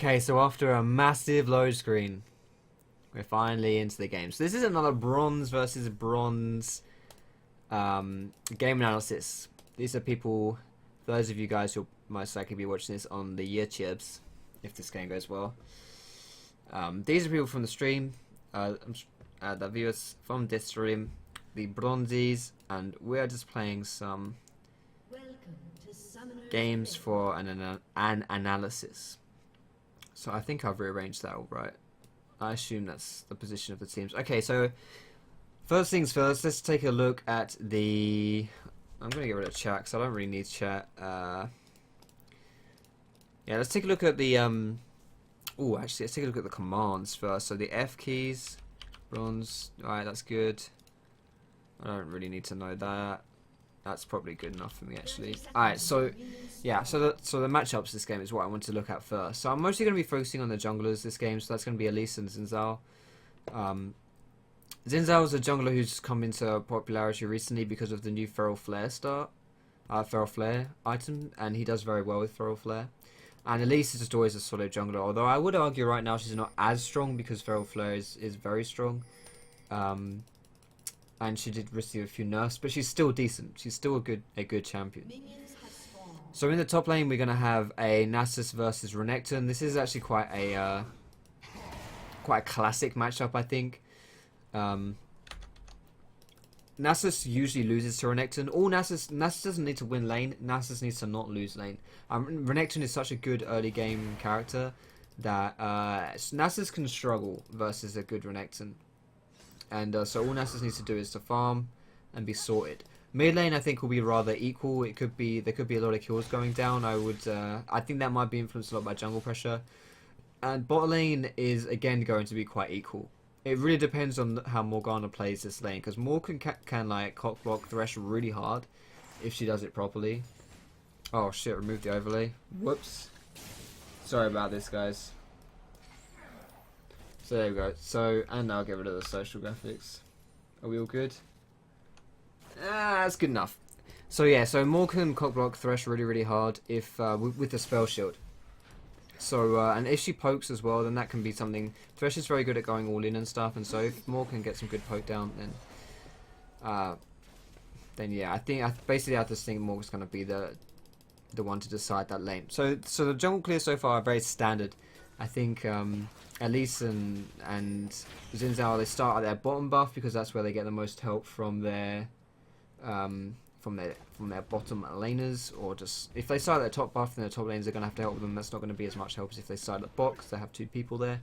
Okay, so after a massive load screen, we're finally into the game. So this is another bronze versus bronze game analysis. These are people, those of you guys who'll most likely be watching this on the YouTubes, if this game goes well. These are people from the stream, the viewers from this stream, the bronzies, and we're just playing some games for an analysis. So I think I've rearranged that all right. I assume that's the position of the teams. Okay, so first things first, let's take a look at the... I'm going to get rid of chat because I don't really need chat. Yeah, let's take a look at the... Oh, actually, let's take a look at the commands first. So the F keys, bronze. Alright, that's good. I don't really need to know that. That's probably good enough for me, actually. Alright, so yeah, so the matchups this game is what I want to look at first. So I'm mostly going to be focusing on the junglers this game. So that's going to be Elise and Xin Zhao. Xin is a jungler who's come into popularity recently because of the new Feral Flare item, and he does very well with Feral Flare. And Elise is just always a solid jungler, although I would argue right now she's not as strong because Feral Flare is very strong. And she did receive a few nerfs, but she's still decent. She's still a good champion. So in the top lane, we're going to have a Nasus versus Renekton. This is actually quite a classic matchup, I think. Nasus usually loses to Renekton. Nasus doesn't need to win lane. Nasus needs to not lose lane. Renekton is such a good early game character that Nasus can struggle versus a good Renekton. And so all Nasus needs to do is to farm and be sorted. Mid lane I think will be rather equal. There could be a lot of kills going down. I think that might be influenced a lot by jungle pressure. And bot lane is again going to be quite equal. It really depends on how Morgana plays this lane, because Morgan can like cock block Thresh really hard if she does it properly. Oh shit! Remove the overlay. Whoops. Sorry about this, guys. So there we go. So, and I'll get rid of the social graphics. Are we all good? That's good enough. So yeah, so Morgan can cockblock Thresh really hard if with the spell shield. So and if she pokes as well, then that can be something. Thresh is very good at going all in and stuff, and so if Morgan can get some good poke down, then yeah, I just think Morgan's gonna be the one to decide that lane. So the jungle clears so far are very standard. I think Elise and Xin Zhao, they start at their bottom buff because that's where they get the most help from their bottom laners, or just if they start at their top buff, then their top laners are going to have to help them. That's not going to be as much help as if they start at the bot because they have two people there.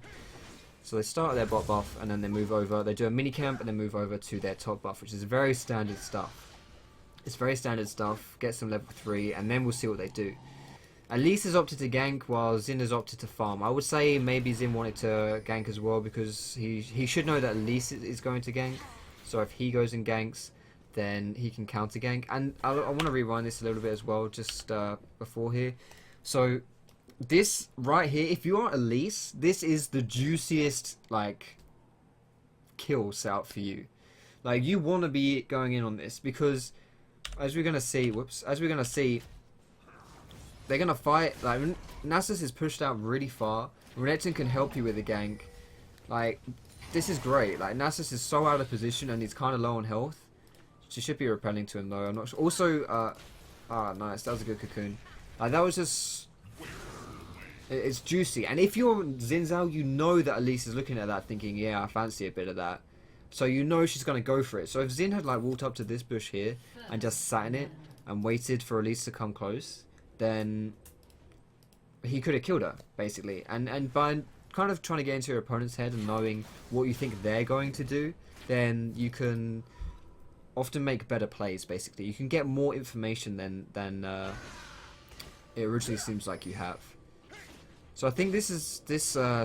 So they start at their bot buff and then they move over. They do a mini camp and then move over to their top buff, which is very standard stuff. It's very standard stuff. Get some level 3 and then we'll see what they do. Elise has opted to gank while Xin has opted to farm. I would say maybe Xin wanted to gank as well because he should know that Elise is going to gank. So if he goes and ganks, then he can counter gank. And I want to rewind this a little bit as well, just before here. So this right here, if you are Elise, this is the juiciest like kill setup for you. Like you want to be going in on this because as we're gonna see, they're gonna fight. Like Nasus is pushed out really far. Renekton can help you with a gank. Like this is great. Like Nasus is so out of position and he's kind of low on health. She should be repelling to him though. I'm not sure. Also, nice. That was a good cocoon. That was just. It's juicy. And if you're Xin Zhao, you know that Elise is looking at that thinking, yeah, I fancy a bit of that. So you know she's gonna go for it. So if Xin had like walked up to this bush here and just sat in it and waited for Elise to come close, then he could have killed her basically. And by kind of trying to get into your opponent's head and knowing what you think they're going to do, then you can often make better plays. Basically, you can get more information than it originally seems like you have. So I think this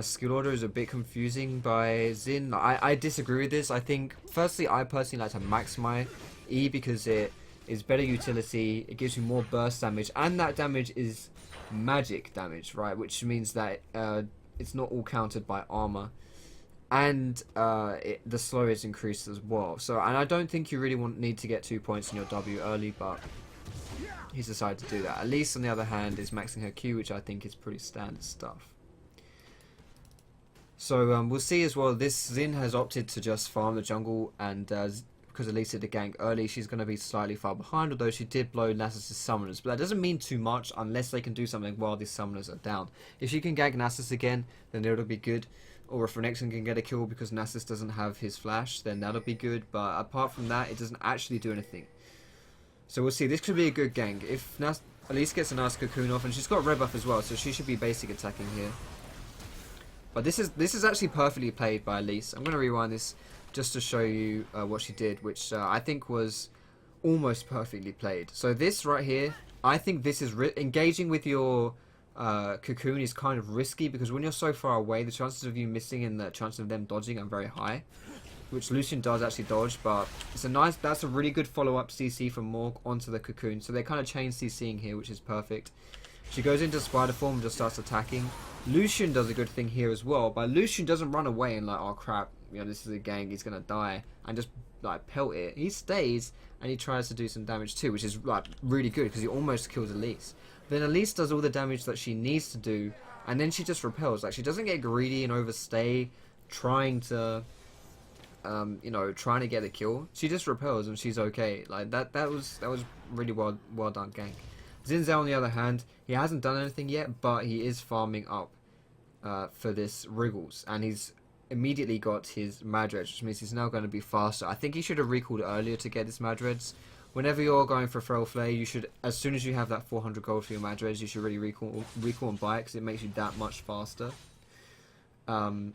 skill order is a bit confusing by Xin. I disagree with this. I think firstly, I personally like to max my E because it is better utility. It gives you more burst damage, and that damage is magic damage, right? Which means that it's not all countered by armor, and the slow is increased as well. So, and I don't think you really need to get 2 points in your W early, but he's decided to do that. Elise, on the other hand, is maxing her Q, which I think is pretty standard stuff. So we'll see as well. This Xin has opted to just farm the jungle, and because Elise did the gank early, she's going to be slightly far behind, although she did blow Nasus' summoners. But that doesn't mean too much unless they can do something while these summoners are down. If she can gank Nasus again, then it'll be good. Or if Renekton can get a kill because Nasus doesn't have his flash, then that'll be good. But apart from that, it doesn't actually do anything. So we'll see. This could be a good gank. If Elise gets a nice cocoon off, and she's got red buff as well, so she should be basic attacking here. But this is actually perfectly played by Elise. I'm going to rewind this just to show you what she did, which I think was almost perfectly played. So this right here, I think this is engaging with your cocoon is kind of risky, because when you're so far away, the chances of you missing and the chances of them dodging are very high, which Lucian does actually dodge. But it's that's a really good follow-up CC from Morg onto the cocoon. So they kind of chain CCing here, which is perfect. She goes into spider form and just starts attacking. Lucian does a good thing here as well, but Lucian doesn't run away and like, oh crap, you know, this is a gank, he's gonna die, and just like pelt it. He stays and he tries to do some damage too, which is like really good because he almost kills Elise. Then Elise does all the damage that she needs to do, and then she just repels. Like, she doesn't get greedy and overstay trying to you know, trying to get a kill. She just repels and she's okay. Like that was really well done gank. Xin Zhao on the other hand, he hasn't done anything yet, but he is farming up for this Wriggles, and he's immediately got his Madreds, which means he's now going to be faster. I think he should have recalled earlier to get his Madreds. Whenever you're going for Feral Flare, you should, as soon as you have that 400 gold for your Madreds, you should really recall and buy it, because it makes you that much faster. But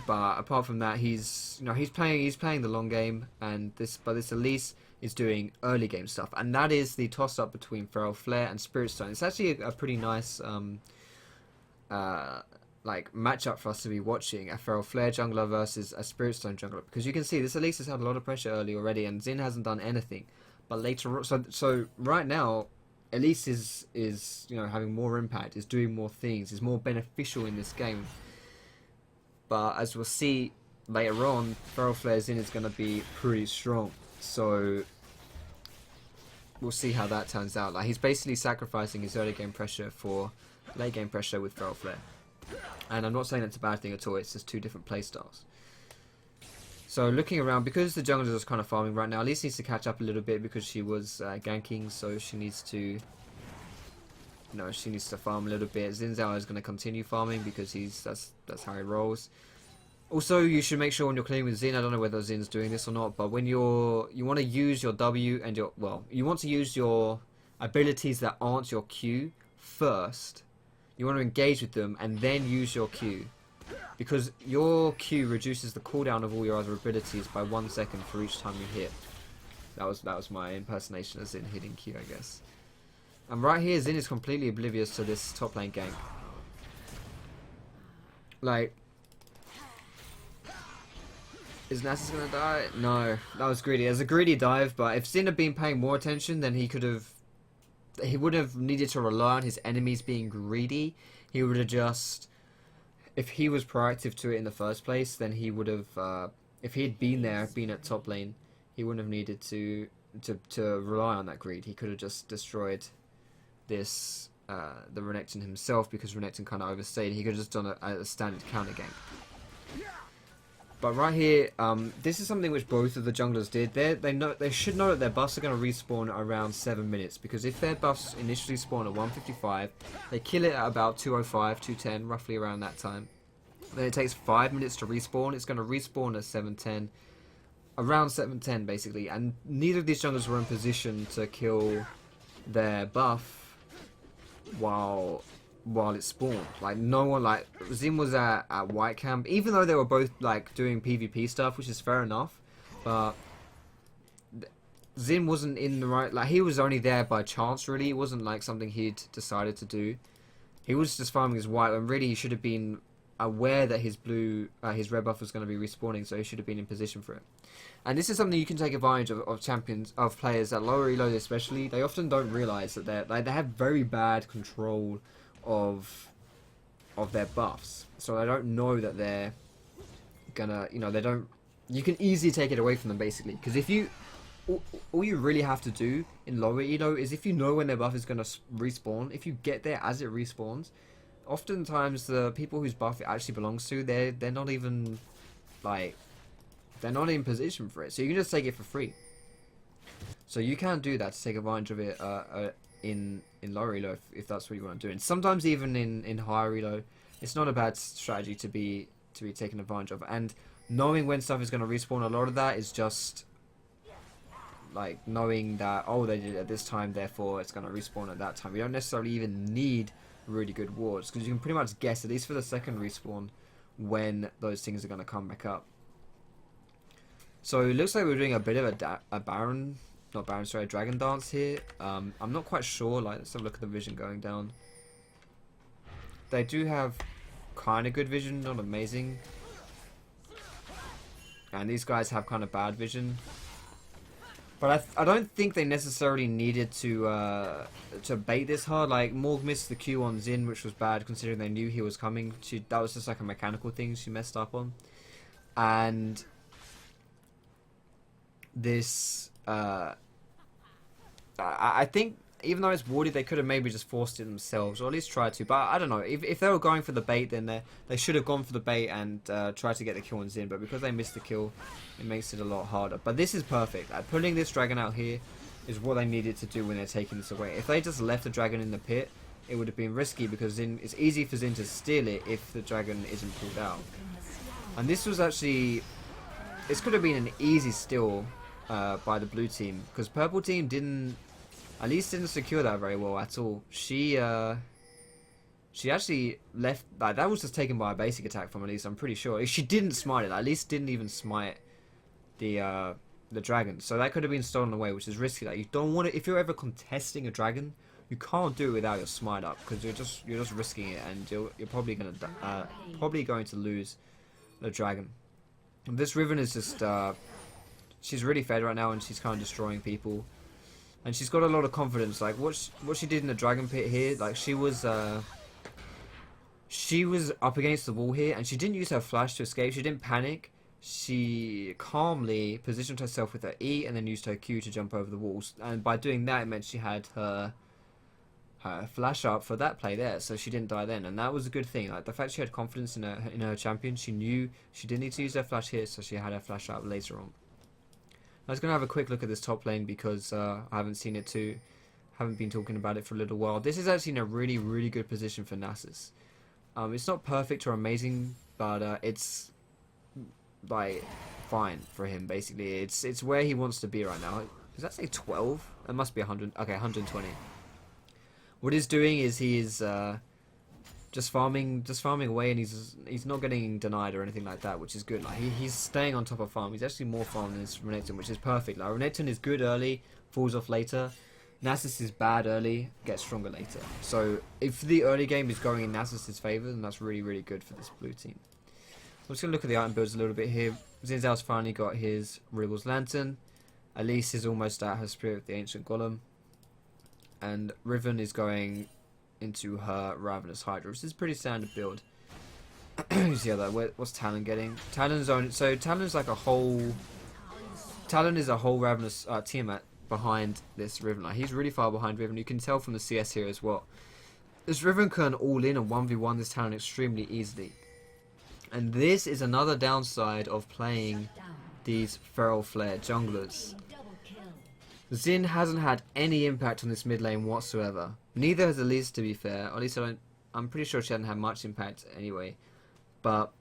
apart from that, he's playing the long game, and this Elise is doing early game stuff, and that is the toss up between Feral Flare and Spirit Stone. It's actually a pretty nice like matchup for us to be watching, a Feral Flare jungler versus a Spirit Stone jungler, because you can see this Elise has had a lot of pressure early already, and Xin hasn't done anything. But later on, so right now, Elise is you know, having more impact, is doing more things, is more beneficial in this game. But as we'll see later on, Feral Flare Xin is going to be pretty strong. So we'll see how that turns out. Like, he's basically sacrificing his early game pressure for late game pressure with Feral Flare. And I'm not saying that's a bad thing at all, it's just two different playstyles. So looking around, because the junglers are just kind of farming right now, Elise needs to catch up a little bit because she was ganking, so she needs to, she needs to farm a little bit. Xin Zhao is going to continue farming because that's how he rolls. Also, you should make sure when you're clearing with Xin, I don't know whether Xin's doing this or not, but when you want to use your W and you want to use your abilities that aren't your Q first. You want to engage with them and then use your Q, because your Q reduces the cooldown of all your other abilities by 1 second for each time you hit. That was my impersonation of Xin hitting Q, I guess. And right here, Xin is completely oblivious to this top lane gank. Like, is Nasus gonna die? No, that was greedy. It was a greedy dive, but if Xin had been paying more attention, then he would have needed to rely on his enemies being greedy. He would have just, if he was proactive to it in the first place, then he would have, if he had been at top lane, he wouldn't have needed to rely on that greed. He could have just destroyed this, the Renekton himself, because Renekton kind of overstayed. He could have just done a standard counter gank. But right here, this is something which both of the junglers did. They should know that their buffs are going to respawn around 7 minutes, because if their buffs initially spawn at 155, they kill it at about 205, 210, roughly around that time. Then it takes 5 minutes to respawn. It's going to respawn at 710, around 710 basically. And neither of these junglers were in position to kill their buff while it spawned. Like, no one, like, Xin was at white camp, even though they were both like doing PvP stuff, which is fair enough, but Xin wasn't in the right, like, he was only there by chance really. It wasn't like something he'd decided to do. He was just farming his white, and really he should have been aware that his his red buff was going to be respawning, so he should have been in position for it. And this is something you can take advantage of champions, of players at lower elo especially. They often don't realize that they have very bad control of their buffs, so they don't know that they're gonna, you can easily take it away from them basically, because if you, all you really have to do in lower elo is, if you know when their buff is gonna respawn, if you get there as it respawns, oftentimes the people whose buff it actually belongs to, they're not even like they're not in position for it. So you can just take it for free. So you can do that to take advantage of it in lower elo if that's what you want to do. And sometimes even in higher elo, it's not a bad strategy to be taken advantage of. And knowing when stuff is going to respawn, a lot of that is just like knowing that, oh, they did it at this time, therefore it's going to respawn at that time. You don't necessarily even need really good wards, because you can pretty much guess, at least for the second respawn, when those things are going to come back up. So it looks like we're doing a bit of a dragon dance here. I'm not quite sure. Like, let's have a look at the vision going down. They do have kind of good vision, not amazing. And these guys have kind of bad vision. But I don't think they necessarily needed to bait this hard. Like, Morg missed the Q on Xin, which was bad considering they knew he was coming. That was just like a mechanical thing she messed up on. And this, I think, even though it's warded, they could have maybe just forced it themselves, or at least tried to. But I don't know. If they were going for the bait, then they should have gone for the bait and tried to get the kill on Xin. But because they missed the kill, it makes it a lot harder. But this is perfect. Like, putting this dragon out here is what they needed to do when they're taking this away. If they just left the dragon in the pit, it would have been risky, because it's easy for Xin to steal it if the dragon isn't pulled out. And this was actually... This could have been an easy steal by the blue team, because purple team didn't secure that very well at all. She actually left, like, that was just taken by a basic attack from Elise, I'm pretty sure. She didn't smite it, at least didn't even smite the dragon. So that could have been stolen away, which is risky. Like, you don't want to, if you're ever contesting a dragon, you can't do it without your smite up, because you're just risking it, and you're probably going to lose the dragon. And this Riven is just she's really fed right now, and she's kind of destroying people. And she's got a lot of confidence. Like, what she did in the dragon pit here, like, she was up against the wall here, and she didn't use her flash to escape. She didn't panic. She calmly positioned herself with her E and then used her Q to jump over the walls. And by doing that, it meant she had her flash up for that play there, so she didn't die then. And that was a good thing. Like, the fact she had confidence in her champion, she knew she didn't need to use her flash here, so she had her flash up later on. I was going to have a quick look at this top lane, because I haven't seen it too. Haven't been talking about it for a little while. This is actually in a really, really good position for Nasus. It's not perfect or amazing, but it's like fine for him. Basically, it's where he wants to be right now. Does that say 12? It must be 100. Okay, 120. What he's doing is he is just farming away, and he's not getting denied or anything like that, which is good. Like, he's staying on top of farm. He's actually more farm than this Renekton, which is perfect. Like, Renekton is good early, falls off later. Nasus is bad early, gets stronger later. So if the early game is going in Nasus' favour, then that's really, really good for this blue team. I'm just going to look at the item builds a little bit here. Xin Zhao's finally got his Ribble's Lantern. Elise is almost at her Spirit of the Ancient Golem. And Riven is going into her Ravenous Hydra, which is a pretty standard build. Who's the other? What's Talon getting? Talon's on. So Talon's like a whole. Talon is a whole Ravenous Tiamat behind this Riven. Like, he's really far behind Riven. You can tell from the CS here as well. This Riven can all in and 1v1 this Talon extremely easily. And this is another downside of playing these Feral Flare junglers. Xin hasn't had any impact on this mid lane whatsoever. Neither has Elise, to be fair. At least I'm pretty sure she hasn't had much impact anyway. But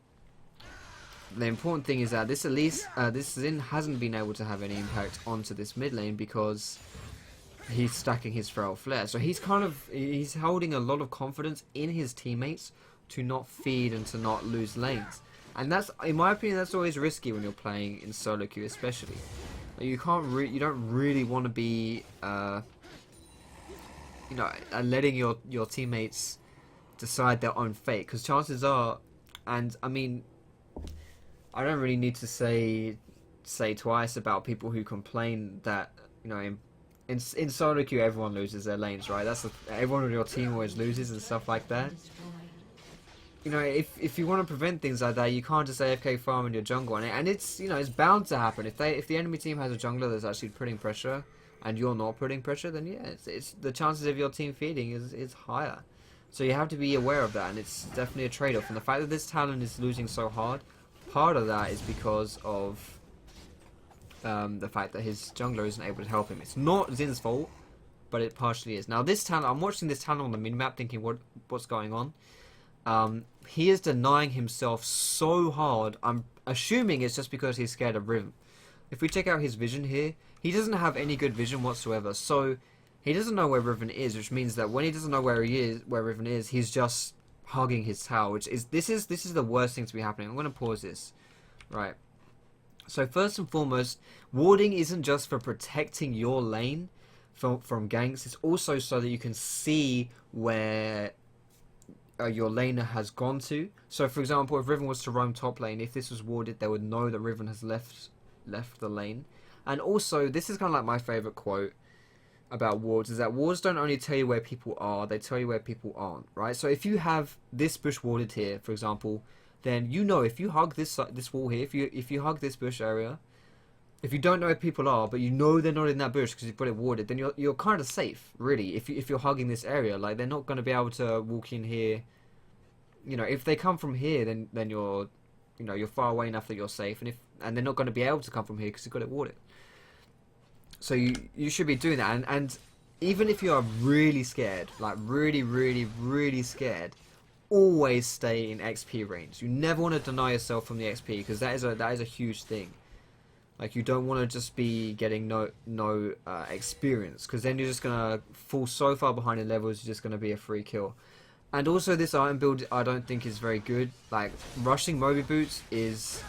the important thing is that this Xin hasn't been able to have any impact onto this mid lane, because he's stacking his Feral Flare. So he's holding a lot of confidence in his teammates to not feed and to not lose lanes. And that's, in my opinion, that's always risky when you're playing in solo queue, especially. You don't really want to be, letting your teammates decide their own fate, because chances are, and I mean, I don't really need to say twice about people who complain that, you know, in solo queue everyone loses their lanes, right? Everyone on your team always loses and stuff like that. You know, if you want to prevent things like that, you can't just AFK farm in your jungle, and it's, you know, it's bound to happen. If the enemy team has a jungler that's actually putting pressure, and you're not putting pressure, then yeah, it's the chances of your team feeding is higher. So you have to be aware of that, and it's definitely a trade-off. And the fact that this talent is losing so hard, part of that is because of the fact that his jungler isn't able to help him. It's not Zin's fault, but it partially is. Now this talent, I'm watching this talent on the minimap thinking what's going on. He is denying himself so hard. I'm assuming it's just because he's scared of Riven. If we check out his vision here, he doesn't have any good vision whatsoever. So he doesn't know where Riven is, which means that when he doesn't know where Riven is, he's just hugging his tower. Which is this is the worst thing to be happening. I'm going to pause this. Right. So first and foremost, warding isn't just for protecting your lane from ganks. It's also so that you can see where your laner has gone to. So for example, if Riven was to roam top lane, if this was warded, they would know that Riven has left the lane. And also, this is kind of like my favorite quote about wards, is that wards don't only tell you where people are, they tell you where people aren't, right? So if you have this bush warded here, for example, then you know if you hug this wall here, if you hug this bush area, if you don't know where people are, but you know they're not in that bush because you've got it warded, then you're kind of safe, really. If you're hugging this area, like they're not going to be able to walk in here. You know, if they come from here, then you're far away enough that you're safe, and they're not going to be able to come from here because you've got it warded. So you should be doing that, and even if you are really scared, like really, really, really scared, always stay in XP range. You never want to deny yourself from the XP, because that is a huge thing. Like, you don't want to just be getting no experience, because then you're just gonna fall so far behind in levels. You're just gonna be a free kill. And also, this item build I don't think is very good. Like, rushing Moby Boots is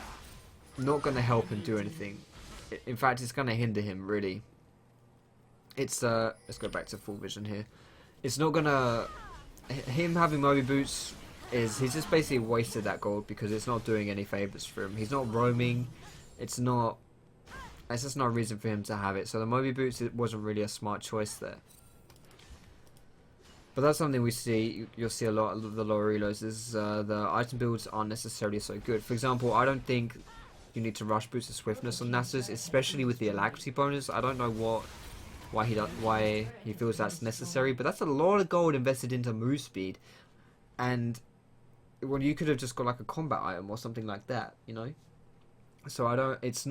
not gonna help him do anything. In fact, it's going to hinder him, really. It's, let's go back to full vision here. It's not going to... Him having Moby Boots he's just basically wasted that gold because it's not doing any favours for him. He's not roaming. It's just no reason for him to have it. So the Moby Boots, it wasn't really a smart choice there. But that's something we see. You'll see a lot of the lower reloads is the item builds aren't necessarily so good. For example, I don't think you need to rush boost the swiftness on Nasus, especially with the alacrity bonus. I don't know why he feels that's necessary, but that's a lot of gold invested into move speed, and well, you could have just got like a combat item or something like that, you know. So unless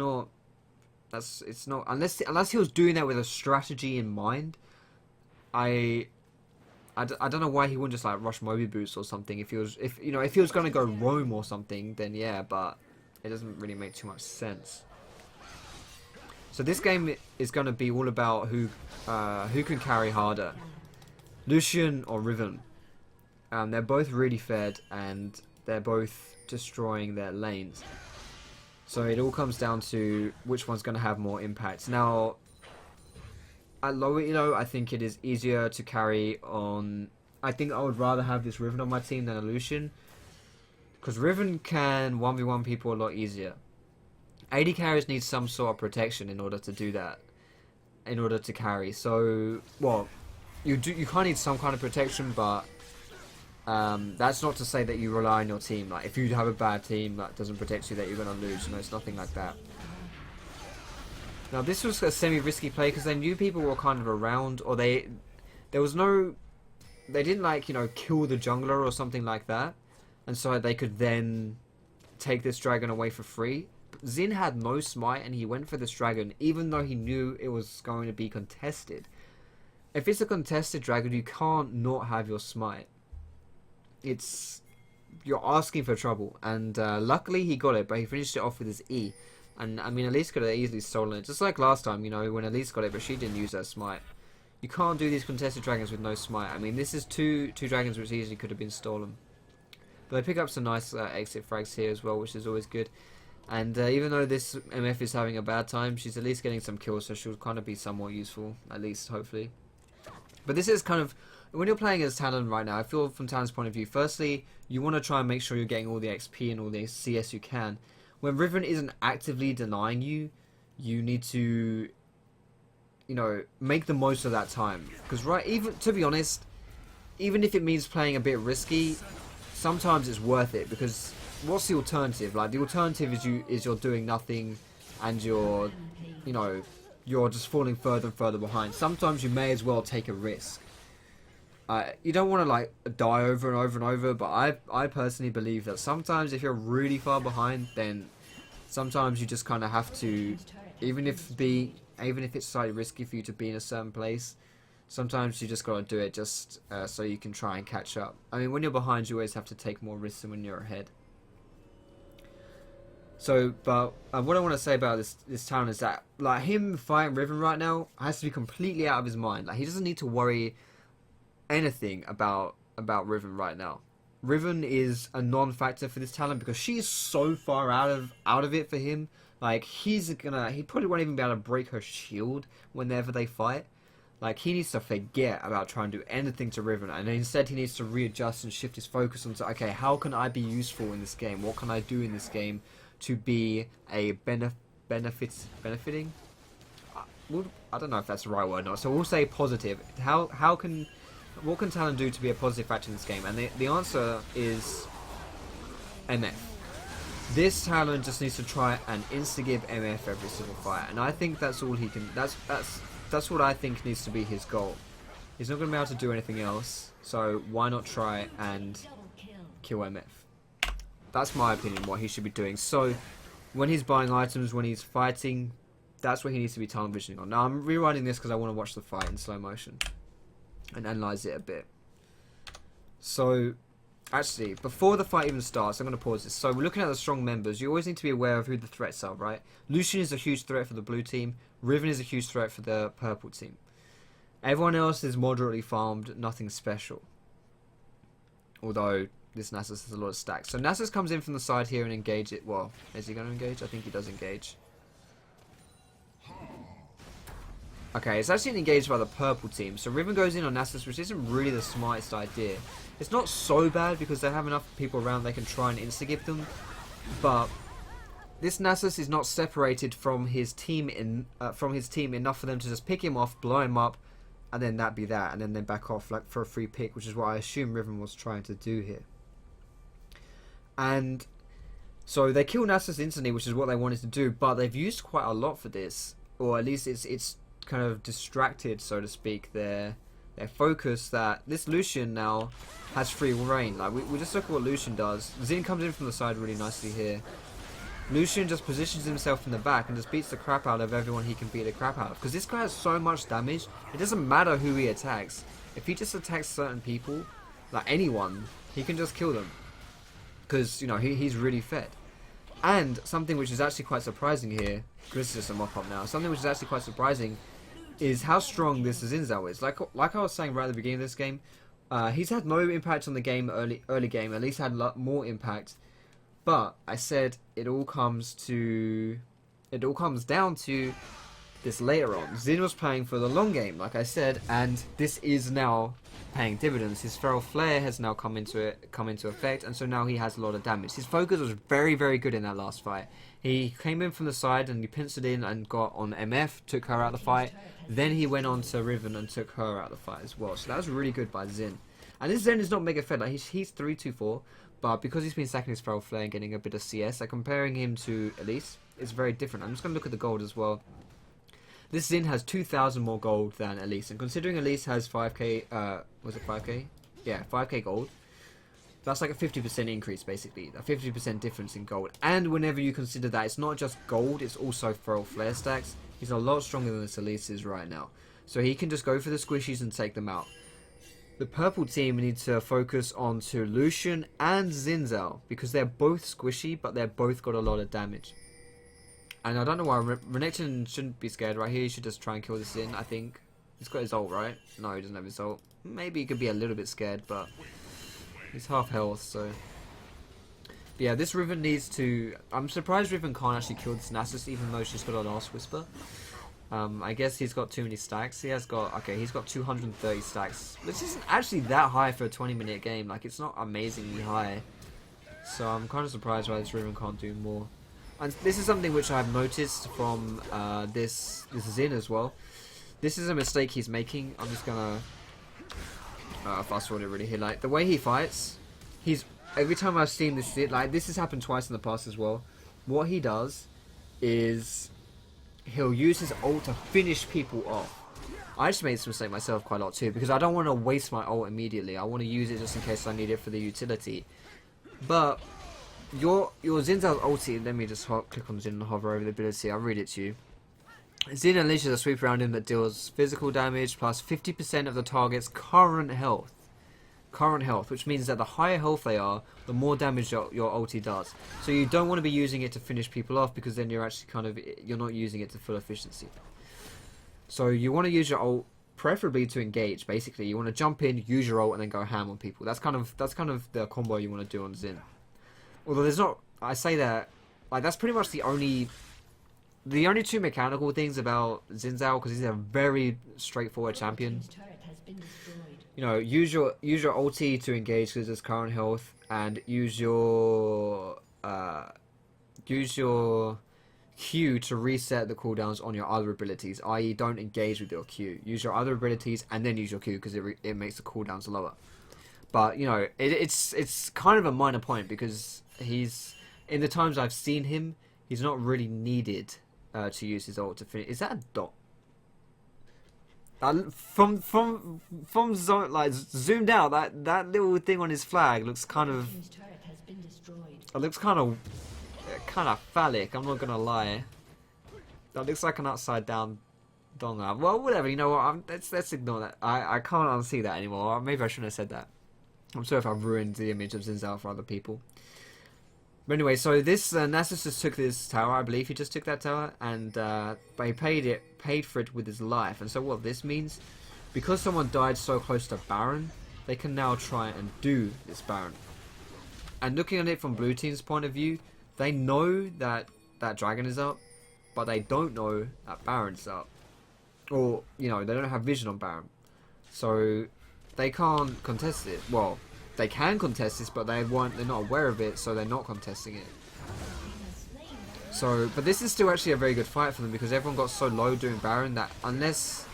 he was doing that with a strategy in mind. I don't know why he wouldn't just like rush Moby Boost or something. If he was going to go roam or something, then yeah, but it doesn't really make too much sense. So this game is going to be all about who can carry harder, Lucian or Riven. They're both really fed, and they're both destroying their lanes. So it all comes down to which one's going to have more impact. Now, at lower elo, I think it is easier to carry on. I think I would rather have this Riven on my team than a Lucian, because Riven can 1v1 people a lot easier. AD carriers need some sort of protection in order to do that, in order to carry. So, well, you kind of need some kind of protection, but that's not to say that you rely on your team. Like, if you have a bad team that doesn't protect you, that you're going to lose. You know, it's nothing like that. Now, this was a semi-risky play because they knew people were kind of around, or they didn't, like, you know, kill the jungler or something like that, and so they could then take this dragon away for free. Zin had no smite, and he went for this dragon, even though he knew it was going to be contested. If it's a contested dragon, you can't not have your smite. You're asking for trouble, and luckily he got it, but he finished it off with his E. And I mean, Elise could have easily stolen it, just like last time, you know, when Elise got it, but she didn't use her smite. You can't do these contested dragons with no smite. I mean, this is two dragons which easily could have been stolen. But they pick up some nice exit frags here as well, which is always good. And even though this MF is having a bad time, she's at least getting some kills, so she'll kind of be somewhat useful, at least, hopefully. But this is kind of, when you're playing as Talon right now, I feel from Talon's point of view, firstly, you want to try and make sure you're getting all the XP and all the CS you can. When Riven isn't actively denying you, you need to, you know, make the most of that time. Because, right, even to be honest, even if it means playing a bit risky, sometimes it's worth it. Because what's the alternative? Like, the alternative is you're doing nothing, and you're just falling further and further behind. Sometimes you may as well take a risk. You don't want to like die over and over and over, but I personally believe that sometimes if you're really far behind, then sometimes you just kind of have to, even if it's slightly risky for you to be in a certain place, sometimes you just gotta do it just so you can try and catch up. I mean, when you're behind, you always have to take more risks than when you're ahead. So, but what I want to say about this talent is that like him fighting Riven right now has to be completely out of his mind. Like he doesn't need to worry anything about Riven right now. Riven is a non-factor for this talent because she is so far out of it for him. Like he probably won't even be able to break her shield whenever they fight. Like he needs to forget about trying to do anything to Riven, and instead he needs to readjust and shift his focus onto, okay, how can I be useful in this game? What can I do in this game to be a benefiting? I don't know if that's the right word or not. So we'll say positive. What can talent do to be a positive factor in this game? And the answer is MF. This talent just needs to try and insta-give MF every single fight, and I think that's all he can. That's what I think needs to be his goal. He's not going to be able to do anything else, so why not try and kill MF? That's my opinion, what he should be doing. So when he's buying items, when he's fighting, that's what he needs to be talent visioning on. Now I'm rewriting this because I want to watch the fight in slow motion and analyze it a bit. So actually, before the fight even starts, I'm going to pause this. So we're looking at the strong members. You always need to be aware of who the threats are, right? Lucian is a huge threat for the blue team. Riven is a huge threat for the purple team. Everyone else is moderately farmed, nothing special. Although this Nasus has a lot of stacks. So Nasus comes in from the side here and engage it. Well, is he going to engage? I think he does engage. Okay, it's actually engaged by the purple team. So Riven goes in on Nasus, which isn't really the smartest idea. It's not so bad because they have enough people around they can try and insta-give them. But this Nasus is not separated from his team enough for them to just pick him off, blow him up, and then that be that, and then they back off like for a free pick, which is what I assume Riven was trying to do here. And so they kill Nasus instantly, which is what they wanted to do, but they've used quite a lot for this, or at least it's kind of distracted, so to speak, their focus that this Lucian now has free reign. Like we just look at what Lucian does. Xin comes in from the side really nicely here. Lucian just positions himself in the back and just beats the crap out of everyone he can beat the crap out of. Because this guy has so much damage, it doesn't matter who he attacks. If he just attacks certain people, like anyone, he can just kill them. Because, you know, he's really fed. And something which is actually quite surprising here, because this is just a mock-up now, something which is actually quite surprising is how strong this Zinzao is. Like I was saying right at the beginning of this game, he's had no impact on the game early game, at least had a lot more impact. But I said it all comes down to this later on. Xin was playing for the long game, like I said, and this is now paying dividends. His Feral Flare has now come into effect, and so now he has a lot of damage. His focus was very, very good in that last fight. He came in from the side and he pincered in and got on MF, took her out of the fight. Then he went on to Riven and took her out of the fight as well. So that was really good by Xin. And this Zen is not mega fed. Like he's 3-2-4, but because he's been stacking his Feral Flare and getting a bit of CS, like comparing him to Elise, it's very different. I'm just going to look at the gold as well. This Xin has 2,000 more gold than Elise, and considering Elise has 5k, was it 5k? Yeah, 5k gold. That's like a 50% increase, basically. A 50% difference in gold. And whenever you consider that, it's not just gold, it's also Feral Flare stacks. He's a lot stronger than this Elise is right now. So he can just go for the squishies and take them out. The purple team needs to focus on to Lucian and Zinzao, because they're both squishy, but they're both got a lot of damage. And I don't know why Renekton shouldn't be scared right here. He should just try and kill this Xin, I think. He's got his ult, right? No, he doesn't have his ult. Maybe he could be a little bit scared, but he's half health, so. But yeah, this Riven needs to. I'm surprised Riven can't actually kill this Nasus, even though she's got a Last Whisper. I guess he's got too many stacks. He's got 230 stacks, which isn't actually that high for a 20-minute game. Like, it's not amazingly high. So I'm kind of surprised why this Riven can't do more. And this is something which I've noticed from this Xin as well. This is a mistake he's making. I'm just gonna fast forward it really here. Like the way he fights, every time I've seen this, like this has happened twice in the past as well. What he does is he'll use his ult to finish people off. I just made this mistake myself quite a lot too, because I don't want to waste my ult immediately. I want to use it just in case I need it for the utility. But your Xin Zhao's ulti, let me just click on Xin and hover over the ability. I'll read it to you. Xin unleashes a sweep around him that deals physical damage plus 50% of the target's current health. Current health, which means that the higher health they are, the more damage your ulti does. So you don't want to be using it to finish people off, because then you're actually you're not using it to full efficiency. So you want to use your ult preferably to engage. Basically, you want to jump in, use your ult, and then go ham on people. That's kind of the combo you want to do on Xin. Although there's not, I say that like that's pretty much the only two mechanical things about Xin Zhao, because he's a very straightforward champion. You know, use your ulti to engage because it's current health, and use your Q to reset the cooldowns on your other abilities, i.e. don't engage with your Q. Use your other abilities and then use your Q, because it makes the cooldowns lower. But, you know, it's kind of a minor point, because he's, in the times I've seen him, he's not really needed to use his ult to finish. Is that a dot? From zone, like zoomed out, that little thing on his flag looks kind of, it looks kind of phallic. I'm not gonna lie. That looks like an upside down donga. Well, whatever. You know what? Let's ignore that. I can't unsee that anymore. Maybe I shouldn't have said that. I'm sorry if I've ruined the image of Xin Zhao for other people. But anyway, so this Nasus just took this tower. I believe he just took that tower, and but he paid for it with his life. And so what this means, because someone died so close to Baron, they can now try and do this Baron. And looking at it from Blue Team's point of view, they know that dragon is up, but they don't know that Baron's up. Or, you know, they don't have vision on Baron. So they can't contest it. Well, they can contest this, but they're not aware of it, so they're not contesting it. So, but this is still actually a very good fight for them, because everyone got so low doing Baron that unless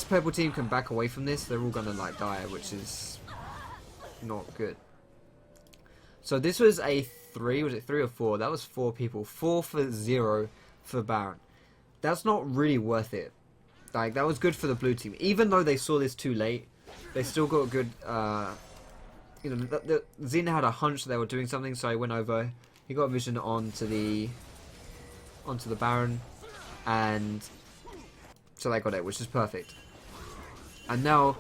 Purple Team can back away from this, they're all gonna like die, which is not good. So this was a 3, was it 3 or 4? That was 4 people. 4 for 0 for Baron. That's not really worth it. Like, that was good for the Blue Team. Even though they saw this too late, they still got a good, you know, Xin had a hunch they were doing something, so he went over, he got vision onto the Baron, and so they got it, which is perfect. And now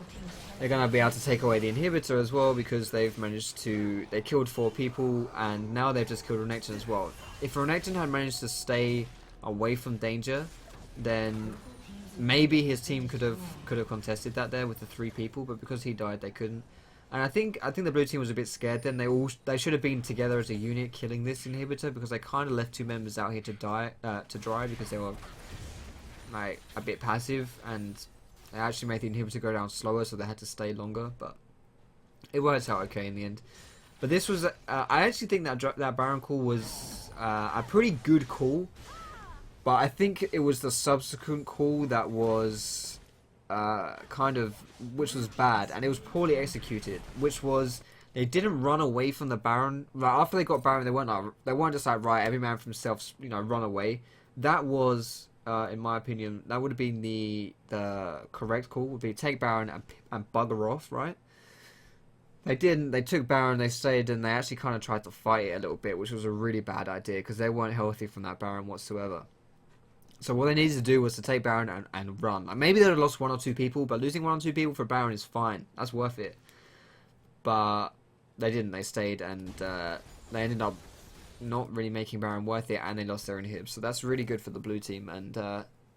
they're going to be able to take away the inhibitor as well, because they've managed to, they killed 4 people, and now they've just killed Renekton as well. If Renekton had managed to stay away from danger, then maybe his team could have contested that there with the 3 people, but because he died, they couldn't. And I think the Blue Team was a bit scared then. They should have been together as a unit killing this inhibitor, because they kind of left 2 members out here to dry because they were like a bit passive, and they actually made the inhibitor go down slower, so they had to stay longer. But it worked out okay in the end. But this was I actually think that Baron call was a pretty good call. But I think it was the subsequent call that was which was bad, and it was poorly executed. Which was, they didn't run away from the Baron. Like, after they got Baron, they weren't just like, right, every man for himself, you know, run away. That was, in my opinion, that would have been the correct call. Would be take Baron and bugger off, right? They didn't. They took Baron, they stayed, and they actually kind of tried to fight it a little bit, which was a really bad idea, because they weren't healthy from that Baron whatsoever. So what they needed to do was to take Baron and run. Like, maybe they would have lost 1 or 2 people, but losing 1 or 2 people for Baron is fine. That's worth it. But they didn't. They stayed, and they ended up not really making Baron worth it, and they lost their inhib. So that's really good for the Blue Team, and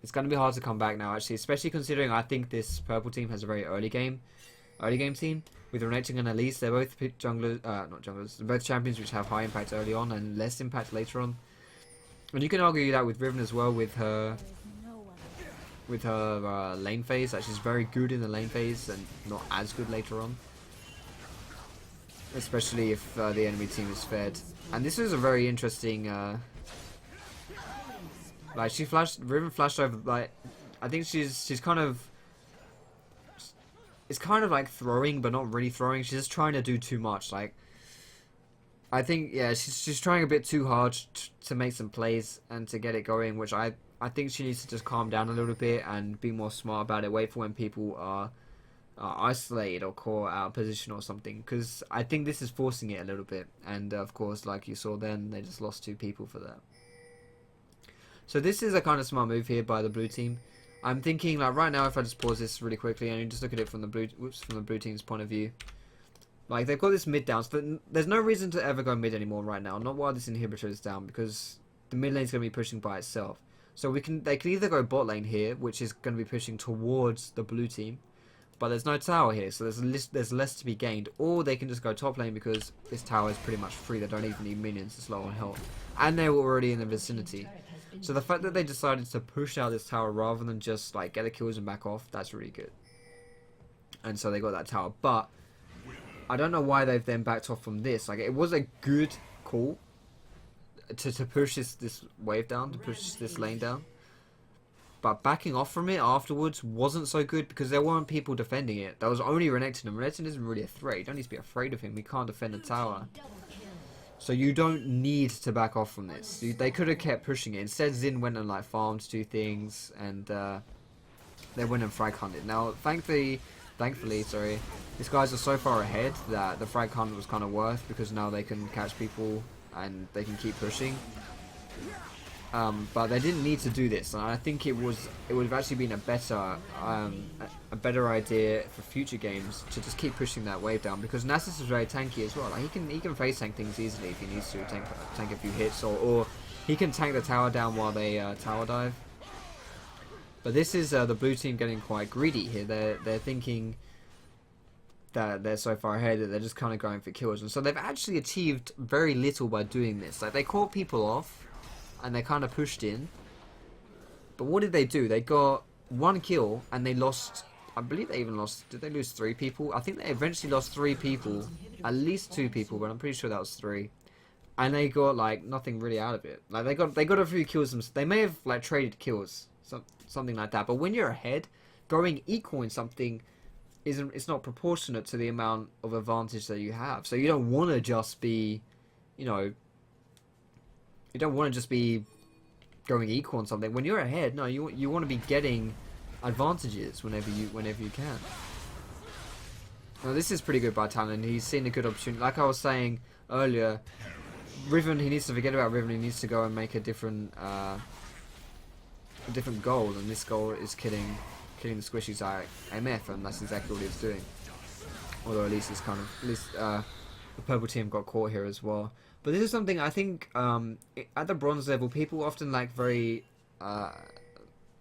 it's going to be hard to come back now, actually, especially considering I think this Purple Team has a very early game team. With Renekton and Elise, they're both junglers, not junglers, they're both champions which have high impact early on and less impact later on. And you can argue that with Riven as well, with her lane phase, that she's very good in the lane phase and not as good later on. Especially if the enemy team is fed. And this is a very interesting, like, Riven flashed over, like, I think she's kind of, it's kind of like throwing, but not really throwing. She's just trying to do too much, like, I think, yeah, she's trying a bit too hard to make some plays and to get it going, which I I think she needs to just calm down a little bit and be more smart about it. Wait for when people are isolated or caught out of position or something. Because I think this is forcing it a little bit. And of course, like you saw then, they just lost 2 people for that. So this is a kind of smart move here by the blue team. I'm thinking like right now, if I just pause this really quickly and you just look at it from the blue team's point of view. Like they've got this mid down, so there's no reason to ever go mid anymore right now. Not while this inhibitor is down, because the mid lane's going to be pushing by itself. So they can either go bot lane here, which is going to be pushing towards the blue team, but there's no tower here, so there's less to be gained. Or they can just go top lane because this tower is pretty much free. They don't even need minions to slow on health, and they were already in the vicinity. So the fact that they decided to push out this tower rather than just like get the kills and back off, that's really good. And so they got that tower, but I don't know why they've then backed off from this. Like, it was a good call to push this wave down, to push this lane down. But backing off from it afterwards wasn't so good because there weren't people defending it. There was only Renekton, and Renekton isn't really a threat. You don't need to be afraid of him. He can't defend the tower. So you don't need to back off from this. They could have kept pushing it. Instead, Xin went and like farmed 2 things, and they went and frag hunted. Now, thankfully, sorry, these guys are so far ahead that the frag hunt was kind of worth, because now they can catch people and they can keep pushing. But they didn't need to do this, and I think it would have actually been a better idea for future games to just keep pushing that wave down, because Nasus is very tanky as well. Like he can face tank things easily if he needs to, tank a few hits, or he can tank the tower down while they tower dive. But this is the blue team getting quite greedy here. They're thinking that they're so far ahead that they're just kind of going for kills, and so they've actually achieved very little by doing this. Like, they caught people off and they kind of pushed in, but what did they do? They got 1 kill and they lost, I believe they even lost, did they lose 3 people? I think they eventually lost 3 people, at least 2 people, but I'm pretty sure that was 3. And they got like nothing really out of it. Like they got a few kills. They may have like traded kills, something like that. But when you're ahead, going equal in something it's not proportionate to the amount of advantage that you have. So you don't want to just be, you know, you don't want to just be going equal on something. When you're ahead, no, you want to be getting advantages whenever you can. Now this is pretty good by Talon. He's seen a good opportunity. Like I was saying earlier, Riven, he needs to forget about Riven. He needs to go and make a different goal, and this goal is killing the squishies like MF, and that's exactly what he's doing. Although at least the purple team got caught here as well. But this is something I think at the bronze level, people often lack very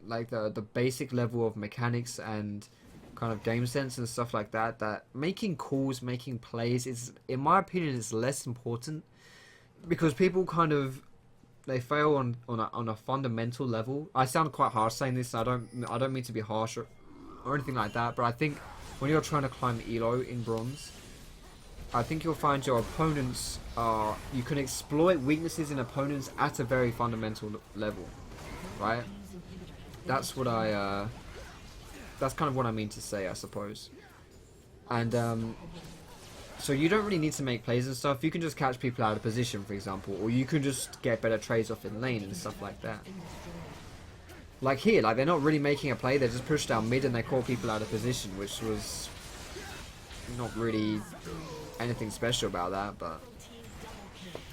like the basic level of mechanics and kind of game sense and stuff like that. That making calls, making plays is, in my opinion, is less important, because people kind of they fail on a fundamental level. I sound quite harsh saying this. I don't mean to be harsh or anything like that. But I think when you're trying to climb elo in bronze, I think you'll find your opponents you can exploit weaknesses in opponents at a very fundamental level, right? That's what that's kind of what I mean to say, I suppose. And so you don't really need to make plays and stuff. You can just catch people out of position, for example, or you can just get better trades off in lane and stuff like that. Like here, like they're not really making a play. They just push down mid and they call people out of position, which was not really anything special about that. But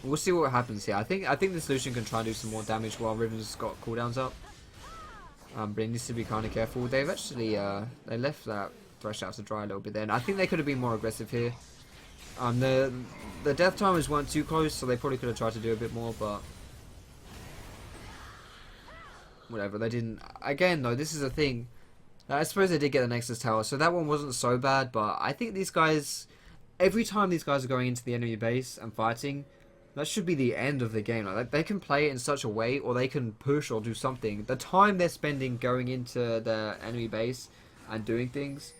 we'll see what happens here. I think this Lucian can try and do some more damage while Riven's got cooldowns up. But he needs to be kind of careful. They've actually they left that Thresh out to dry a little bit then. I think they could have been more aggressive here. The death timers weren't too close, so they probably could have tried to do a bit more, but whatever, they didn't. Again, though, this is a thing. I suppose they did get the Nexus Tower, so that one wasn't so bad, but I think these guys, every time these guys are going into the enemy base and fighting, that should be the end of the game. Like, they can play it in such a way, or they can push or do something. The time they're spending going into the enemy base and doing things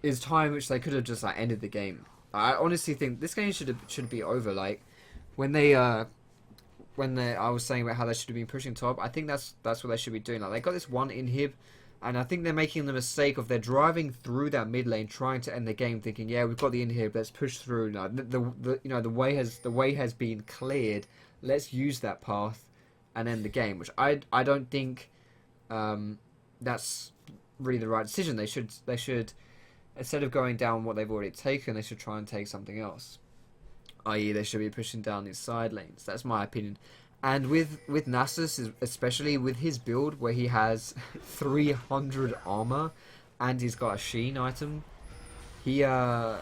is time which they could have just like ended the game. I honestly think this game should be over. Like when I was saying about how they should have been pushing top, I think that's what they should be doing. Like they got this one inhib, and I think they're making the mistake of they're driving through that mid lane trying to end the game, thinking, yeah, we've got the inhib, let's push through. No, the way has been cleared. Let's use that path and end the game, which I don't think that's really the right decision. They should instead of going down what they've already taken, they should try and take something else. I.e., they should be pushing down these side lanes. That's my opinion. And with Nasus, especially with his build where he has 300 armor and he's got a Sheen item, he can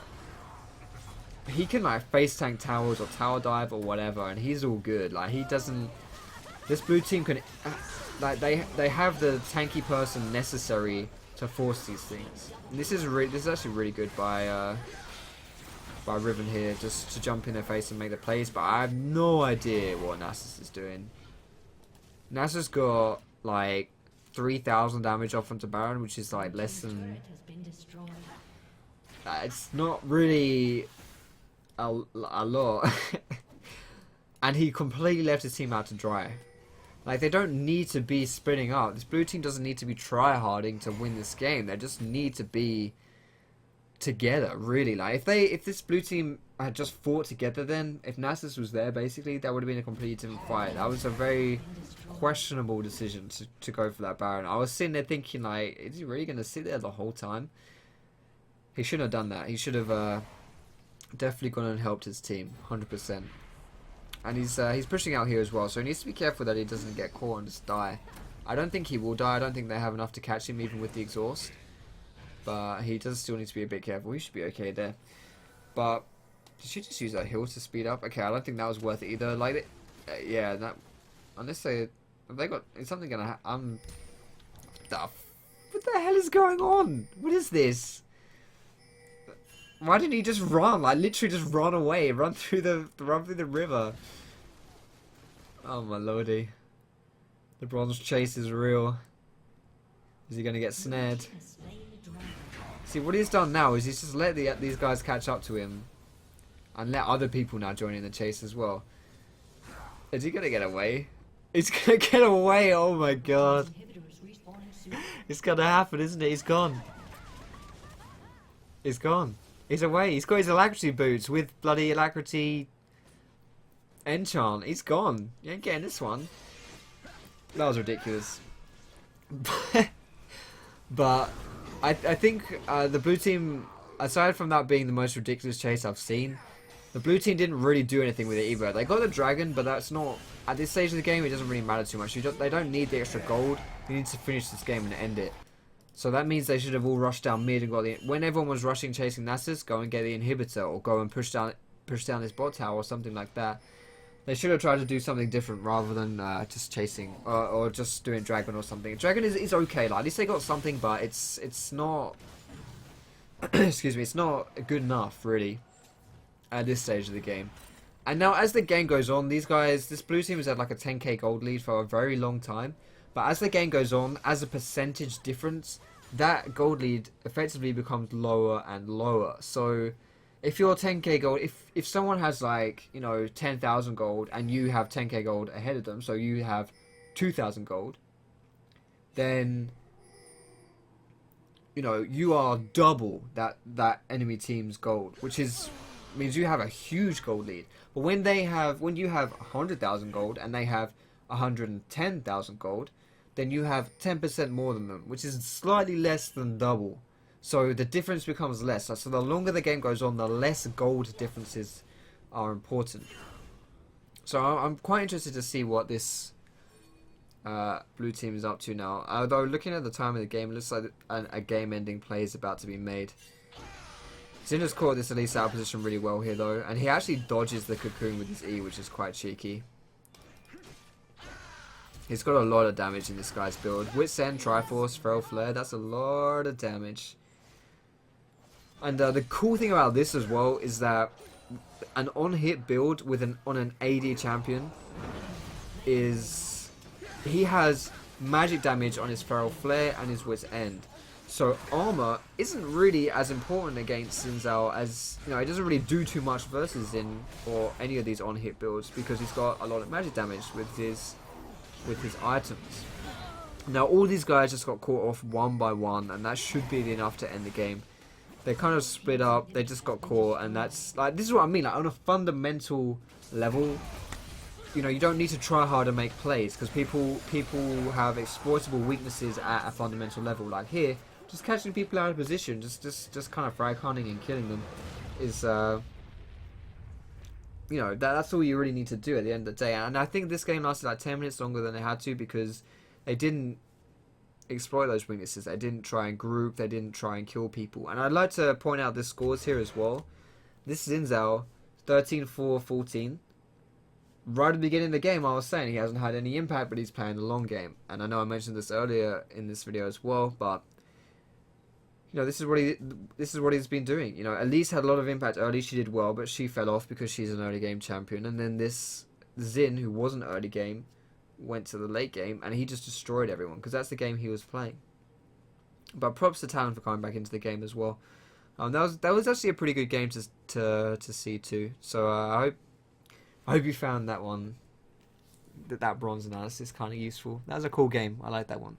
like face tank towers or tower dive or whatever, and he's all good. Like he doesn't. This blue team can like they have the tanky person necessary to force these things. And this is actually really good by Riven here, just to jump in their face and make the plays. But I have no idea what Nasus is doing. Nasus got like 3,000 damage off onto Baron, which is like less than. It's not really a lot. And he completely left his team out to dry. Like, they don't need to be spinning up. This blue team doesn't need to be try-harding to win this game. They just need to be together, really. Like, if this blue team had just fought together then, if Nasus was there, basically, that would have been a completely different fight. That was a very questionable decision to go for that Baron. I was sitting there thinking, like, is he really going to sit there the whole time? He shouldn't have done that. He should have definitely gone and helped his team, 100%. And he's pushing out here as well, so he needs to be careful that he doesn't get caught and just die. I don't think he will die. I don't think they have enough to catch him, even with the exhaust. But he does still need to be a bit careful. He should be okay there. But did she just use that heal to speed up? Okay, I don't think that was worth it either. Like, yeah, that unless they got, is something gonna happen? What the hell is going on? What is this? Why didn't he just run? Like, literally just run away. Run through the river. Oh my lordy. The bronze chase is real. Is he going to get snared? See, what he's done now is he's just let these guys catch up to him. And let other people now join in the chase as well. Is he going to get away? He's going to get away. Oh my god. It's going to happen, isn't it? He's gone. He's gone. He's away. He's got his alacrity boots with bloody alacrity enchant. He's gone. You ain't getting this one. That was ridiculous. But I think the blue team, aside from that being the most ridiculous chase I've seen, the blue team didn't really do anything with it either. They got the dragon, but that's not, at this stage of the game, it doesn't really matter too much. They don't need the extra gold. They need to finish this game and end it. So that means they should have all rushed down mid and got the. When everyone was rushing, chasing Nasus, go and get the inhibitor or go and push down this bot tower or something like that. They should have tried to do something different rather than just chasing or just doing dragon or something. Dragon is okay. Like, at least they got something, but it's not. Excuse me, it's not good enough really at this stage of the game. And now as the game goes on, these guys, this blue team has had like a 10k gold lead for a very long time. But as the game goes on, as a percentage difference, that gold lead effectively becomes lower and lower. So if you're 10k gold, if someone has like, you know, 10,000 gold and you have 10k gold ahead of them, so you have 2,000 gold, then, you know, you are double that enemy team's gold, which means you have a huge gold lead. But when you have 100,000 gold and they have 110,000 gold, then you have 10% more than them, which is slightly less than double. So the difference becomes less. So the longer the game goes on, the less gold differences are important. So I'm quite interested to see what this blue team is up to now. Although looking at the time of the game, it looks like a game-ending play is about to be made. Zinda's caught this Elise out of position really well here though, and he actually dodges the cocoon with his E, which is quite cheeky. He's got a lot of damage in this guy's build. Wit's End, Triforce, Feral Flare, that's a lot of damage. And the cool thing about this as well is that an on-hit build with on an AD champion is... he has magic damage on his Feral Flare and his Wit's End. So armor isn't really as important against Xin Zhao as, you know, it doesn't really do too much versus Xin or any of these on-hit builds because he's got a lot of magic damage with his items. Now all these guys just got caught off one by one, and that should be enough to end the game. They kind of split up, they just got caught, and that's like, this is what I mean, like on a fundamental level, you know, you don't need to try hard to make plays because people have exploitable weaknesses at a fundamental level. Like here, just catching people out of position, just kind of frag hunting and killing them is you know, that's all you really need to do at the end of the day. And I think this game lasted like 10 minutes longer than they had to because they didn't exploit those weaknesses. They didn't try and group. They didn't try and kill people. And I'd like to point out the scores here as well. This is Inzel, 13-4-14. Right at the beginning of the game, I was saying he hasn't had any impact, but he's playing the long game. And I know I mentioned this earlier in this video as well, but you know, this is what he's been doing. You know, Elise had a lot of impact early. She did well, but she fell off because she's an early game champion. And then this Zin, who wasn't early game, went to the late game, and he just destroyed everyone because that's the game he was playing. But props to Talon for coming back into the game as well. That was actually a pretty good game to see too. So I hope you found that one, that bronze analysis kind of useful. That was a cool game. I like that one.